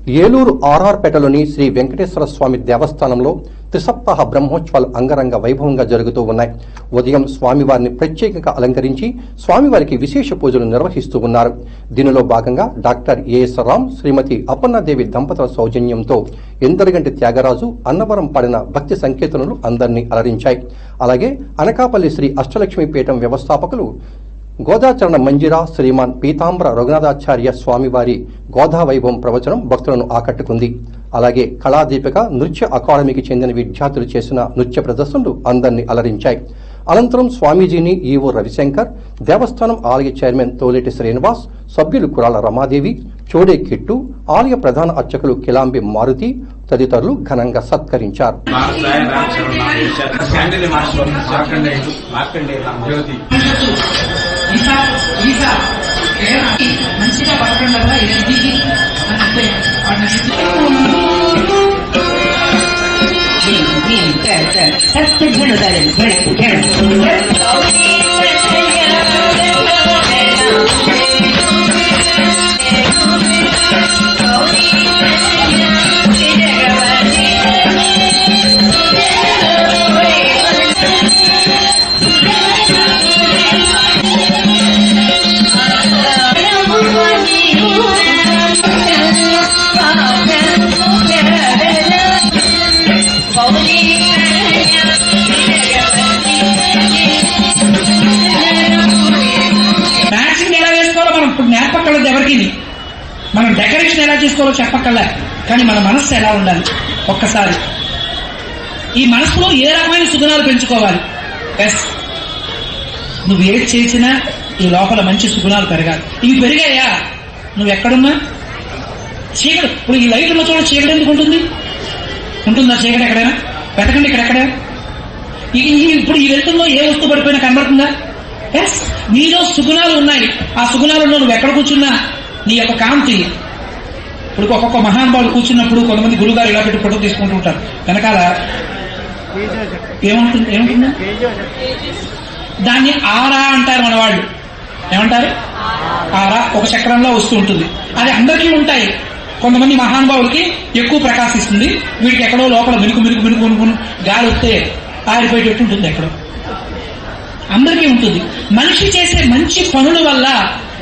ఏలూరు ఆర్ఆర్పేటలోని శ్రీ వెంకటేశ్వర స్వామి దేవస్థానంలో త్రిసప్తాహ బ్రహ్మోత్సవాలు అంగరంగ వైభవంగా జరుగుతూ ఉన్నాయి. ఉదయం స్వామివారిని ప్రత్యేకంగా అలంకరించి స్వామివారికి విశేష పూజలు నిర్వహిస్తూ ఉన్నారు. దీనిలో భాగంగా డాక్టర్ ఏఎస్ రామ్, శ్రీమతి అపర్ణాదేవి దంపతుల సౌజన్యంతో ఎందరగంటి త్యాగరాజు, అన్నవరం పాడిన భక్తి సంకీర్తనలు అందరినీ అలరించాయి. అలాగే అనకాపల్లి శ్రీ అష్టలక్ష్మి పీఠం వ్యవస్థాపకులు గోదాచరణ మంజిరా శ్రీమాన్ పీతాంబర రఘునాథాచార్య స్వామివారి గోదా వైభవం ప్రవచనం భక్తులను ఆకట్టుకుంది. అలాగే కళాదీపిక నృత్య అకాడమీకి చెందిన విద్యార్థులు చేసిన నృత్య ప్రదర్శనలు అందరినీ అలరించాయి. అనంతరం స్వామీజీని ఈవో రవిశంకర్, దేవస్థానం ఆలయ చైర్మన్ తోలేటి శ్రీనివాస్, సభ్యులు కురాల రమాదేవి, చోడే కిట్టు, ఆలయ ప్రధాన అర్చకులు కిలాంబి మారుతి తదితరులు ఘనంగా సత్కరించారు. నేర్పక్కర్లేదు ఎవరికి. మనం డెకరేషన్ ఎలా చేసుకోవాలో చెప్పక్కర్లే, కానీ మన మనస్సు ఎలా ఉండాలి ఒక్కసారి. ఈ మనసులో ఏ రకమైన సుగుణాలు పెంచుకోవాలి. ఎస్, నువ్వు ఏది చేసినా ఈ లోపల మంచి సుగుణాలు పెరగాలి. ఇవి పెరిగాయా నువ్వు ఎక్కడున్నా చీకటి. ఇప్పుడు ఈ లైట్లో చూడ చీకటి ఎందుకు ఉంటుంది? ఉంటుందా చీకటి ఎక్కడైనా? వెతకండి ఇక్కడెక్కడ. ఇప్పుడు ఈ వెళ్తుల్లో ఏ వస్తువు పడిపోయినా కనబడుతుందా? ఎస్, నీలో సుగుణాలు ఉన్నాయి. ఆ సుగుణాలలో నువ్వు ఎక్కడ కూర్చున్నా నీ యొక్క కాంతి. ఇప్పుడు ఒక్కొక్క మహానుభావులు కూర్చున్నప్పుడు కొంతమంది గురుగారు ఇలా పెట్టి ఫోటో తీసుకుంటూ ఉంటారు. వెనకాల ఏముంటుందా? దాన్ని ఆరా అంటారు మన వాళ్ళు. ఏమంటారు? ఆరా ఒక చక్రంలో వస్తూ ఉంటుంది. అది అందరికీ ఉంటాయి. కొంతమంది మహానుభావులకి ఎక్కువ ప్రకాశిస్తుంది, వీడికి ఎక్కడో లోపల మినుకు మినుకు మినుకు మినుకు గాలి వస్తే ఆరిపోయేటట్టు ఉంటుంది. ఎక్కడో అందరికీ ఉంటుంది. మనిషి చేసే మంచి పనుల వల్ల,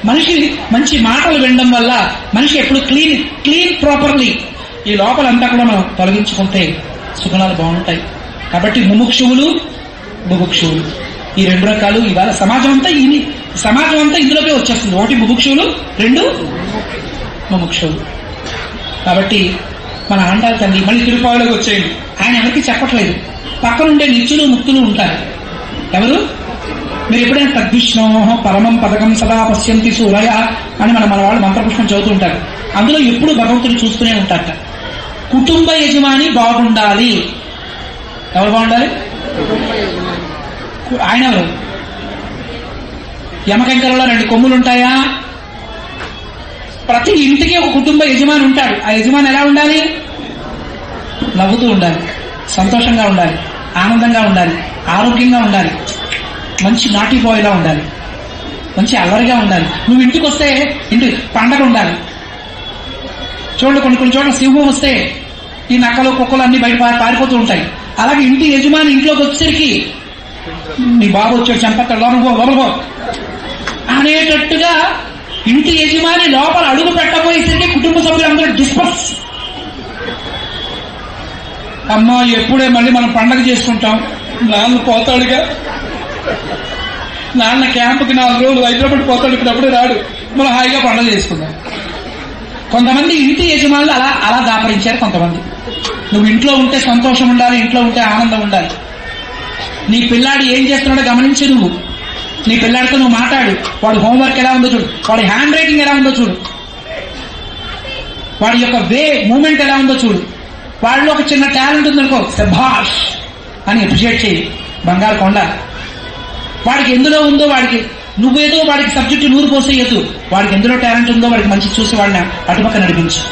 మనిషి మంచి మాటలు వినడం వల్ల మనిషి ఎప్పుడు క్లీన్ ప్రాపర్లీ ఈ లోపలంతా కూడా మనం తొలగించుకుంటే సుగుణాలు బాగుంటాయి. కాబట్టి ముముక్షువులు, బుభుక్షువులు ఈ రెండు రకాలు. ఇవాళ సమాజం అంతా ఇందులోకే వచ్చేస్తుంది. ఒకటి బుభుక్షువులు, రెండు ముముక్షువులు. కాబట్టి మన ఆండాల తల్లి మళ్ళీ తిరుపావులోకి వచ్చేయండి. ఆయన ఎవరికి చెప్పట్లేదు. పక్కనుండే నిత్యులు ముక్తులు ఉంటారు. ఎవరు? మీరు ఎప్పుడైనా తద్విష్ణో పరమం పదకం సదా పశ్యంతి సూరయ అని మన వాళ్ళు మంత్రపుష్పం చదువుతూ ఉంటారు. అందులో ఎప్పుడు భగవంతుడు చూస్తూనే ఉంటారట. కుటుంబ యజమాని బాగుండాలి. ఎవరు బాగుండాలి? ఆయన ఎవరు? యమకంకరలో 2 కొమ్ములు ఉంటాయా? ప్రతి ఇంటికి ఒక కుటుంబ యజమాని ఉంటాడు. ఆ యజమాని ఎలా ఉండాలి? నవ్వుతూ ఉండాలి, సంతోషంగా ఉండాలి, ఆనందంగా ఉండాలి, ఆరోగ్యంగా ఉండాలి, మంచి నాటి బాయ్లా ఉండాలి, మంచి అల్లరిగా ఉండాలి. నువ్వు ఇంటికి వస్తే ఇంటి పండగ ఉండాలి. చూడండి, కొన్ని చోట్ల సింహం వస్తే ఈ నక్కలు కుక్కలు అన్ని బయట పారిపోతూ ఉంటాయి. అలాగే ఇంటి యజమాని ఇంట్లోకి వచ్చేసరికి నీ బాబు వచ్చాడు చంపత్తాడు లోపల అనేటట్టుగా ఇంటి యజమాని లోపల అడుగు పెట్టబోయేసరికి కుటుంబ సభ్యులందరూ డిస్పర్స్. అమ్మా ఎప్పుడే మళ్ళీ మనం పండగ చేసుకుంటాం, నాన్న పోతాడుగా, నాన్న క్యాంపుకి 4 రోజులు హైదరాబాద్ పోతాడు, ఇప్పుడప్పుడే రాడు, మనం హాయిగా పండుగ చేసుకుందాం. కొంతమంది ఇంటి యజమానులు అలా దాపరించారు. కొంతమంది నువ్వు ఇంట్లో ఉంటే సంతోషం ఉండాలి, ఇంట్లో ఉంటే ఆనందం ఉండాలి. నీ పిల్లాడు ఏం చేస్తున్నాడో గమనించి నువ్వు నీ పిల్లాడితో నువ్వు మాట్లాడు. వాడి హోంవర్క్ ఎలా ఉందో చూడు, వాడి హ్యాండ్ రైటింగ్ ఎలా ఉందో చూడు, వాడి యొక్క మూమెంట్ ఎలా ఉందో చూడు. వాడిలో ఒక చిన్న టాలెంట్ ఉందనుకో, శభాష్ అని అప్రిషియేట్ చేయి. బంగారు కొండ. వాడికి ఎందులో ఉందో వాడికి నువ్వేదో వాడికి సబ్జెక్టు 100 పోసేయద్దు. వాడికి ఎందులో టాలెంట్ ఉందో వాడికి మంచి చూసి వాడిని అటుపక్క నడిపించు.